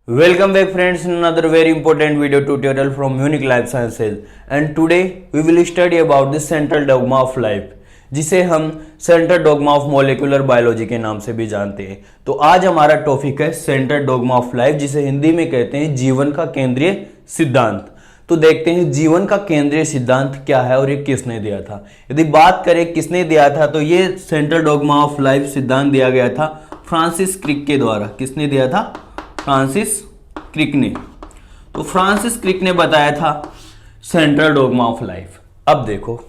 Welcome back friends in another very important video tutorial from Munich Life Sciences, and today we will study about the central dogma of life, जिसे हम central dogma of molecular biology के नाम से भी जानते हैं। तो आज हमारा टॉपिक है सेंट्रल डोगमा ऑफ लाइफ, जिसे हिंदी में कहते हैं जीवन का केंद्रीय सिद्धांत। तो देखते हैं जीवन का केंद्रीय सिद्धांत क्या है और ये किसने दिया था। यदि बात करें किसने दिया था, तो ये सेंट्रल डोगमा ऑफ लाइफ सिद्धांत दिया गया था फ्रांसिस क्रिक के द्वारा। किसने दिया था? फ्रांसिस क्रिक ने। तो फ्रांसिस क्रिक ने बताया था सेंट्रल डोगमा ऑफ लाइफ। अब देखो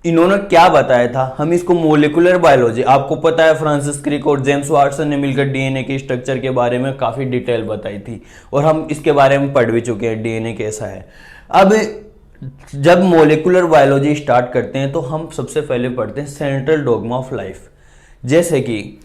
इन्होंने क्या बताया था, हम इसको मोलिकुलर बायोलॉजी, आपको पता है फ्रांसिस क्रिक और जेम्स वाटसन ने मिलकर डीएनए के स्ट्रक्चर के बारे में काफी डिटेल बताई थी और हम इसके बारे में पढ़ भी चुके हैं डीएनए कैसा है। अब जब मोलिकुलर बायोलॉजी स्टार्ट करते हैं तो हम सबसे पहले पढ़ते हैं सेंट्रल डोगमा ऑफ लाइफ। जैसे कि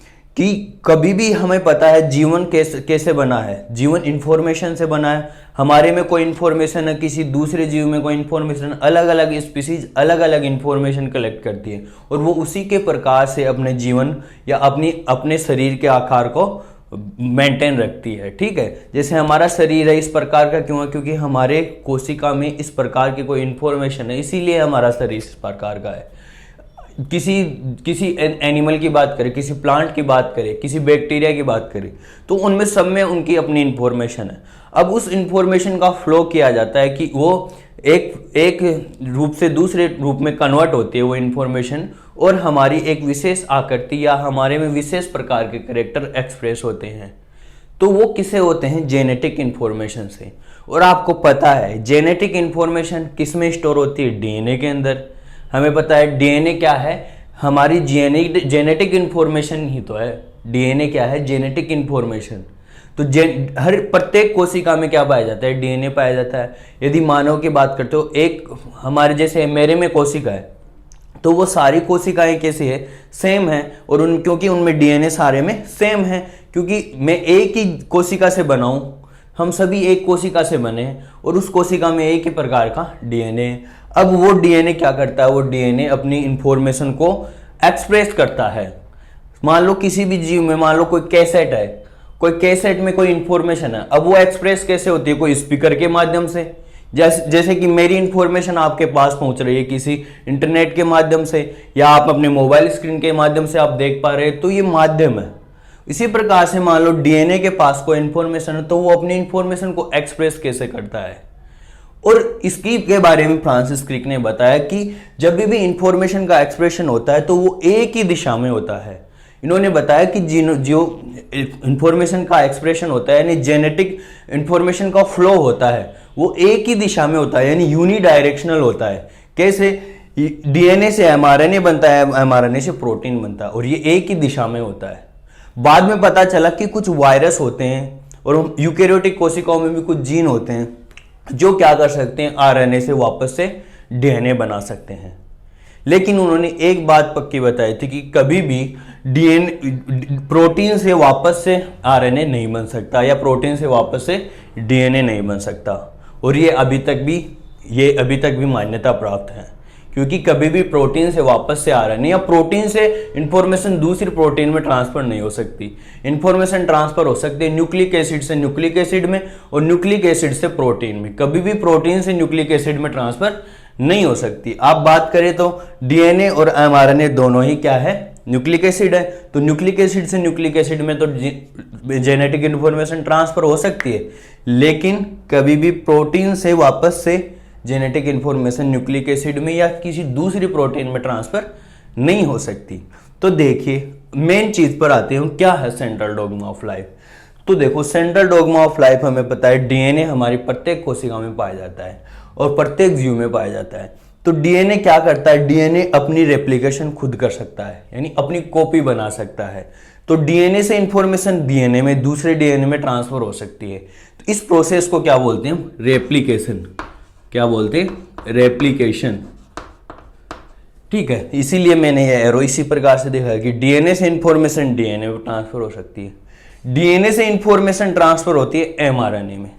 कभी भी हमें पता है जीवन कैसे बना है। जीवन इंफॉर्मेशन से बना है। हमारे में कोई इंफॉर्मेशन है, किसी दूसरे जीव में कोई इंफॉर्मेशन, अलग अलग स्पीसीज अलग अलग इंफॉर्मेशन कलेक्ट करती है और वो उसी के प्रकार से अपने जीवन या अपने शरीर के आकार को मेंटेन रखती है। ठीक है, जैसे हमारा शरीर है इस प्रकार का क्यों है? क्योंकि हमारे कोशिका में इस प्रकार की कोई इंफॉर्मेशन है, इसीलिए हमारा शरीर इस प्रकार का है। किसी एनिमल की बात करें, किसी प्लांट की बात करें, किसी बैक्टीरिया की बात करें, तो उनमें सब में उनकी अपनी इंफॉर्मेशन है। अब उस इंफॉर्मेशन का फ्लो किया जाता है कि वो एक रूप से दूसरे रूप में कन्वर्ट होती है वो इंफॉर्मेशन, और हमारी एक विशेष आकृति या हमारे में विशेष प्रकार के कैरेक्टर एक्सप्रेस होते हैं। तो वो किसे होते हैं? जेनेटिक इंफॉर्मेशन से। और आपको पता है जेनेटिक इंफॉर्मेशन किस में स्टोर होती है? डीएनए के अंदर। हमें पता है डीएनए क्या है, हमारी जेनेटिक इंफॉर्मेशन ही तो है। डीएनए क्या है? Genetic information. तो हर प्रत्येक कोशिका में क्या पाया जाता है? डीएनए पाया जाता है। यदि मानव की बात करते हो, एक हमारे जैसे मेरे में कोशिका है, तो वो सारी कोशिकाएं कैसी है? सेम है। और क्योंकि उनमें डीएनए सारे में सेम है, क्योंकि मैं एक ही कोशिका से बना हूं, हम सभी एक कोशिका से बने हैं और उस कोशिका में एक ही प्रकार का डीएनए है। अब वो डीएनए क्या करता है? वो डीएनए अपनी इंफॉर्मेशन को एक्सप्रेस करता है। मान लो किसी भी जीव में, मान लो कोई कैसेट है, कोई कैसेट में कोई इंफॉर्मेशन है। अब वो एक्सप्रेस कैसे होती है? कोई स्पीकर के माध्यम से। जैसे कि मेरी इंफॉर्मेशन आपके पास पहुंच रही है किसी इंटरनेट के माध्यम से, या आप अपने मोबाइल स्क्रीन के माध्यम से आप देख पा रहे हैं, तो ये माध्यम है। इसी प्रकार से मान लो डीएनए के पास कोई इंफॉर्मेशन है, तो वो अपनी इंफॉर्मेशन को एक्सप्रेस कैसे करता है। और इसकी के बारे में फ्रांसिस क्रिक ने बताया कि जब भी इंफॉर्मेशन का एक्सप्रेशन होता है तो वो एक ही दिशा में होता है। इन्होंने बताया कि जो इंफॉर्मेशन का एक्सप्रेशन होता है, यानी जेनेटिक इंफॉर्मेशन का फ्लो होता है, वो एक ही दिशा में होता है, यानी यूनिडायरेक्शनल होता है। कैसे? डीएनए से एमआरएनए बनता है, एमआरएनए से प्रोटीन बनता है, और ये एक ही दिशा में होता है। बाद में पता चला कि कुछ वायरस होते हैं और यूकेरियोटिक कोशिकाओं में भी कुछ जीन होते हैं जो क्या कर सकते हैं? आरएनए से वापस से डीएनए बना सकते हैं। लेकिन उन्होंने एक बात पक्की बताई थी कि कभी भी डीएनए प्रोटीन से वापस से आरएनए नहीं बन सकता, या प्रोटीन से वापस से डीएनए नहीं बन सकता। और ये अभी तक भी मान्यता प्राप्त है, क्योंकि कभी भी प्रोटीन से वापस से आरएनए या प्रोटीन से इंफॉर्मेशन दूसरी प्रोटीन में ट्रांसफर नहीं हो सकती। इंफॉर्मेशन ट्रांसफर हो सकती है न्यूक्लिक एसिड से न्यूक्लिक एसिड में और न्यूक्लिक एसिड से प्रोटीन में। कभी भी प्रोटीन से न्यूक्लिक एसिड में ट्रांसफर नहीं हो सकती। आप बात करें तो डीएनए और एमआरएनए दोनों ही क्या है? न्यूक्लिक एसिड है। तो न्यूक्लिक एसिड से न्यूक्लिक एसिड में तो जेनेटिक इंफॉर्मेशन ट्रांसफर हो सकती है, लेकिन कभी भी प्रोटीन से वापस से जेनेटिक इंफॉर्मेशन न्यूक्लिक एसिड में या किसी दूसरी प्रोटीन में ट्रांसफर नहीं हो सकती। तो देखिए मेन चीज पर आते हैं, क्या है सेंट्रल डोगमा ऑफ लाइफ। तो देखो सेंट्रल डोगमा ऑफ लाइफ हमें पता है डीएनए हमारी प्रत्येक कोशिका में पाया जाता है और प्रत्येक जीव में पाया जाता है। तो डीएनए क्या करता है? डीएनए अपनी रेप्लिकेशन खुद कर सकता है, यानी अपनी कॉपी बना सकता है। तो डीएनए से इंफॉर्मेशन डीएनए में दूसरे डीएनए में ट्रांसफर हो सकती है। तो इस प्रोसेस को क्या बोलते हैं हम? रेप्लिकेशन। क्या बोलते हैं? रेप्लिकेशन। ठीक है, इसीलिए मैंने ये एरो इसी प्रकार से देखा कि डीएनए से इंफॉर्मेशन डीएनए में ट्रांसफर हो सकती है। डीएनए से इंफॉर्मेशन ट्रांसफर होती है एमआरएनए में।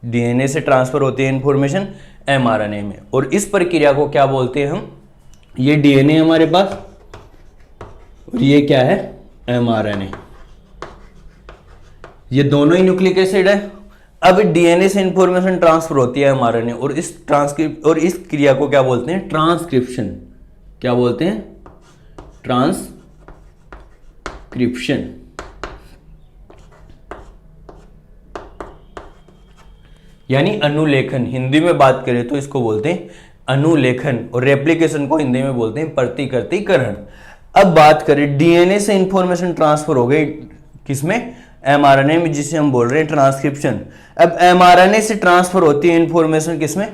डीएनए से ट्रांसफर होती है इंफॉर्मेशन एमआरएनए में, और इस प्रक्रिया को क्या बोलते हैं हम? ये डीएनए हमारे पास और ये क्या है? एमआरएनए। ये दोनों ही न्यूक्लिक एसिड है, अब डीएनए से इंफॉर्मेशन ट्रांसफर होती है एमआरएनए, और इस क्रिया को क्या बोलते हैं? ट्रांसक्रिप्शन। क्या बोलते हैं? ट्रांसक्रिप्शन। यानी अनुलेखन। हिंदी में बात करें तो इसको बोलते हैं अनुलेखन, और रेप्लिकेशन को हिंदी में बोलते हैं प्रतिकृतिकरण। अब बात करें डीएनए से इंफॉर्मेशन ट्रांसफर हो गई किसमें? एमआरएनए में, जिसे हम बोल रहे हैं ट्रांसक्रिप्शन। अब एमआरएनए से ट्रांसफर होती है इंफॉर्मेशन किसमें?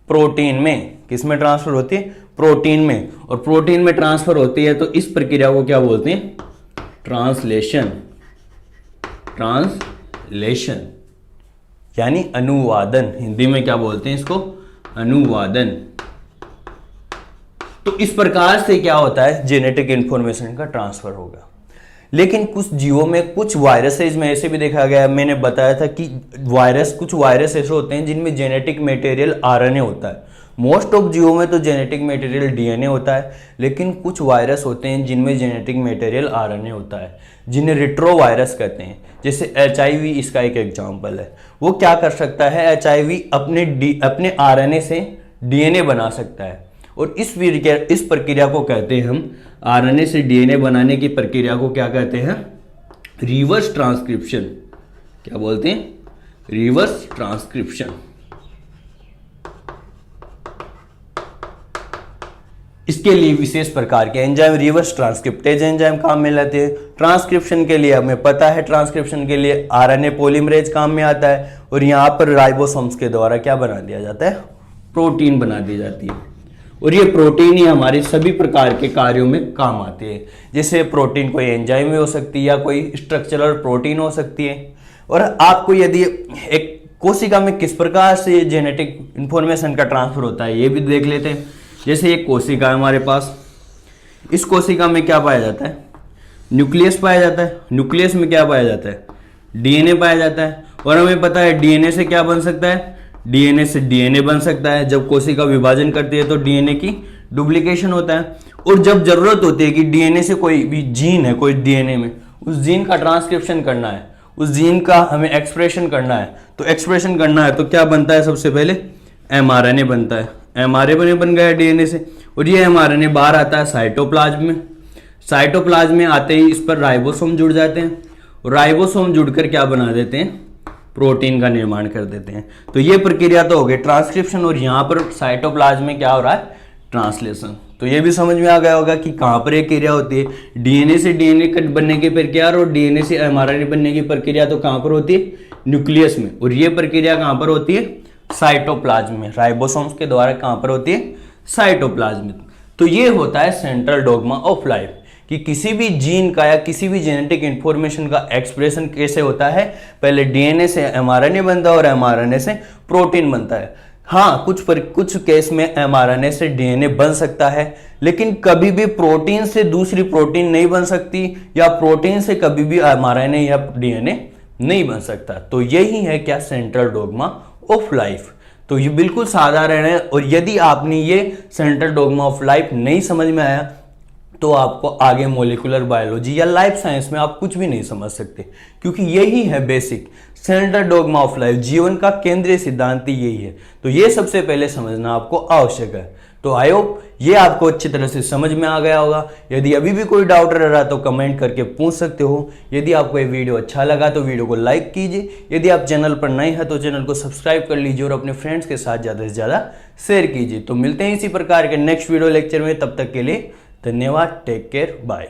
प्रोटीन में। किसमें ट्रांसफर होती है? प्रोटीन में। और प्रोटीन में ट्रांसफर होती है तो इस प्रक्रिया को क्या बोलते हैं? ट्रांसलेशन। ट्रांसलेशन यानी अनुवादन। हिंदी में क्या बोलते हैं इसको? अनुवादन। तो इस प्रकार से क्या होता है? जेनेटिक इंफॉर्मेशन का ट्रांसफर होगा। लेकिन कुछ जीवों में, कुछ वायरसेज में ऐसे भी देखा गया है, मैंने बताया था कि कुछ वायरस ऐसे होते हैं जिनमें जेनेटिक मटेरियल आरएनए होता है। मोस्ट ऑफ जीवों में तो जेनेटिक मटेरियल डीएनए होता है, लेकिन कुछ वायरस होते हैं जिनमें जेनेटिक मटेरियल आरएनए होता है, जिन्हें रिट्रोवायरस कहते हैं। जैसे एचआईवी इसका एक एग्जाम्पल है। वो क्या कर सकता है? एचआईवी अपने आरएनए से डीएनए बना सकता है, और इस प्रक्रिया को कहते हैं हम, आरएनए से डीएनए बनाने की प्रक्रिया को क्या कहते हैं? Reverse transcription. क्या बोलते हैं? Reverse transcription. इसके लिए विशेष प्रकार के एंजाइम, रिवर्स ट्रांसक्रिप्टेज एंजाइम काम में लाते हैं। ट्रांसक्रिप्शन के लिए हमें पता है, ट्रांसक्रिप्शन के लिए आरएनए पॉलीमरेज काम में आता है, और यहां पर राइबोसोम्स के द्वारा क्या बना दिया जाता है? प्रोटीन बना दी जाती है, और ये प्रोटीन ही हमारे सभी प्रकार के कार्यों में काम आते हैं। जैसे प्रोटीन कोई एंजाइम में हो सकती है, या कोई स्ट्रक्चरल प्रोटीन हो सकती है। और आपको यदि एक कोशिका में किस प्रकार से जेनेटिक इंफॉर्मेशन का ट्रांसफर होता है ये भी देख लेते हैं। जैसे एक कोशिका है हमारे पास, इस कोशिका में क्या पाया जाता है? न्यूक्लियस पाया जाता है। न्यूक्लियस में क्या पाया जाता है? डीएनए पाया जाता है। और हमें पता है डीएनए से क्या बन सकता है? डीएनए से डीएनए बन सकता है। जब कोशिका विभाजन करती है तो डीएनए की डुप्लीकेशन होता है, और जब जरूरत होती है कि डीएनए से कोई भी जीन है, कोई डीएनए में, उस जीन का ट्रांसक्रिप्शन करना है, उस जीन का हमें एक्सप्रेशन करना है, तो एक्सप्रेशन करना है तो क्या बनता है? सबसे पहले एमआरएनए बनता है। एमआरएनए बन गया डीएनए से, और ये एमआरएनए बाहर आता है साइटोप्लाज्म में। साइटोप्लाज्म में आते ही इस पर राइबोसोम जुड़ जाते हैं, और राइबोसोम जुड़कर क्या बना देते हैं? प्रोटीन का निर्माण कर देते हैं। तो ये प्रक्रिया तो हो गई ट्रांसक्रिप्शन, और यहाँ पर साइटोप्लाज्म में क्या हो रहा है? ट्रांसलेशन। तो ये भी समझ में आ गया होगा कि कहाँ पर ये क्रिया होती है। डीएनए से डीएनए बनने की प्रक्रिया और डीएनए से एमआरएनए बनने की प्रक्रिया तो कहाँ पर होती है? न्यूक्लियस में। और ये प्रक्रिया कहाँ पर होती है? साइटोप्लाज्म में। राइबोसोम्स के द्वारा कहाँ पर होती है? साइटोप्लाज्म में। तो ये होता है सेंट्रल डोग्मा ऑफ लाइफ, कि किसी भी जीन का या किसी भी जेनेटिक इंफॉर्मेशन का एक्सप्रेशन कैसे होता है? पहले डीएनए से एमआरएनए बनता है, और एमआरएनए से प्रोटीन बनता है। हाँ, कुछ केस में एमआरएनए से डीएनए बन सकता है, लेकिन कभी भी प्रोटीन से दूसरी प्रोटीन नहीं बन सकती, या प्रोटीन से कभी भी एमआरएनए या डीएनए नहीं बन सकता। तो यही है क्या? Central dogma of life. तो ये बिल्कुल साधारण है, और यदि आपने ये सेंट्रल डोग्मा ऑफ लाइफ नहीं समझ में आया तो आपको आगे मॉलिक्यूलर बायोलॉजी या लाइफ साइंस में आप कुछ भी नहीं समझ सकते, क्योंकि यही है basic central dogma of life. जीवन का केंद्रीय सिद्धांत ही यही है। तो ये सबसे पहले समझना आपको आवश्यक है। तो आई होप ये आपको अच्छी तरह से समझ में आ गया होगा। यदि अभी भी कोई डाउट रह रहा तो कमेंट करके पूछ सकते हो। यदि आपको ये वीडियो अच्छा लगा तो वीडियो को लाइक कीजिए। यदि आप चैनल पर नए हैं तो चैनल को सब्सक्राइब कर लीजिए, और अपने फ्रेंड्स के साथ ज़्यादा से ज़्यादा शेयर कीजिए। तो मिलते हैं इसी प्रकार के नेक्स्ट वीडियो लेक्चर में। तब तक के लिए धन्यवाद। Take care. बाय।